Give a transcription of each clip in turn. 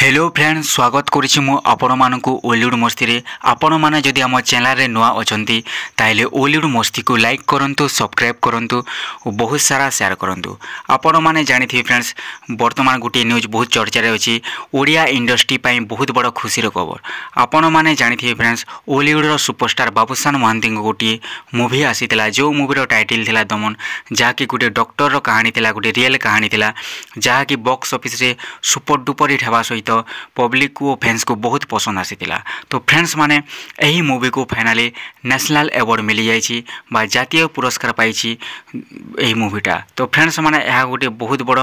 Hello friends, स्वागत करुच्ची मु आपण मानक ओलीवुड मस्ती रे। आपण माने जदि आम चैनल रे नुआ अछंती ताइले ओलीवुड मस्ती को लाइक करंतु, सब्सक्राइब करंतु और बहुत सारा शेयर करंतु। आपण माने जानिथि फ्रेंड्स, वर्तमान गोटे न्यूज बहुत चर्चा रे अछि। ओडिया इंडस्ट्री पई बहुत बड़ खुशी रो खबर। आपण माने जानिथि फ्रेंड्स, ओलीवुड रो सुपरस्टार बाबूसान महांती गोटे मूवी आसीतिला, जो मूवी रो टाइटल थिला दमन, जहा कि गोटे डॉक्टर रो कहानी थिला, गोटे रियल कहानी थिला, जहा कि बॉक्स ऑफिस रे सुपर डुपर हिट हेबा सहित पब्लिक को फैंस को बहुत पसंद आसीतिला। तो फ्रेंड्स माने एही मूवी को फाइनाली नेशनल अवार्ड मिली जाइछि बा जातीय पुरस्कार पाइछि एही मूवीटा। तो फ्रेंड्स माने यह गोटे बहुत बड़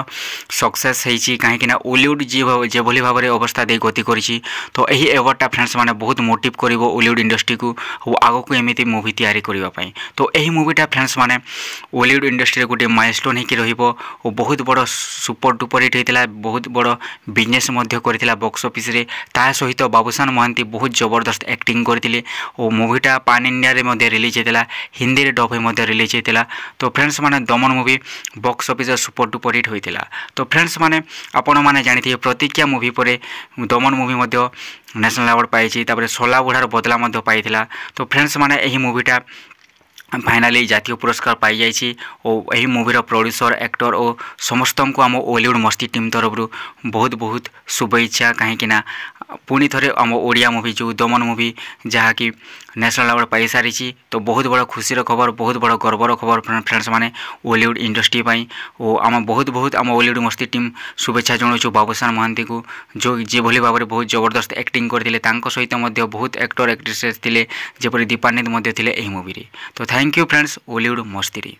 सक्सेस होइछि, काहे कि ना ओलीवुड जे भली भाव में अवस्था दे गति करिछि। तो एही अवार्डटा फ्रेंड्स माने बहुत मोटिव करिवो ओलीवुड इंडस्ट्री को और आगो को एमिति मूवी तैयारी करिवा पई। तो एही मूवीटा फ्रेंड्स माने ओलीवुड इंडस्ट्री गोटे माइलस्टोन होइकि रहिबो और बहुत बड़ सुपर डुपर हिट होइतिला, बहुत बड़ बिजनेस मध्य करथिला बॉक्स ऑफिस रे। ता सहित बाबूसान महांती बहुत जबरदस्त एक्टिंग करथिले और मूवीटा पान इंडिया रे मध्य रिलीज हेतिला, हिंदी रे डब मध्य रिलीज हेतिला। तो फ्रेंड्स माने Daman movie box office super duper hit होइतिला। तो फ्रेंड्स माने आपण माने जानिथिबे प्रतिज्ञा मूवी परे दमन मूवी मध्य नेशनल अवार्ड पाइछि, तापर सोला बुढ़ार बदला मध्य पाइथिला। तो फ्रेंड्स माने एही मूवीटा फाइनाली जातीय पुरस्कार पाई जाइछि और यही मूवीर प्रोड्यूसर, एक्टर और समस्त को आम ओलीवुड मस्ती टीम तरफ बहुत बहुत शुभेच्छा। कहीं पुणी थे आम ओडिया मूवी जो दमन मूवी जहाँ कि नेशनल अवार्ड पाई सारी। तो बहुत बड़ा खुशी खबर, बहुत बड़ा गर्वर खबर फ्रेंड्स माने ओलीवुड इंडस्ट्री पाई। और आम बहुत बहुत आम ओलीवुड मस्ती टीम शुभेच्छा जनाऊँ बाबूसान महांती को, जो जे भली भाव में बहुत जबरदस्त एक्टिंग करते सहित बहुत एक्टर एक्ट्रेसेस थे, जपरी दीपान्वित थे यही मूवी। तो थैंक यू फ्रेंड्स ओलीवुड मस्ती।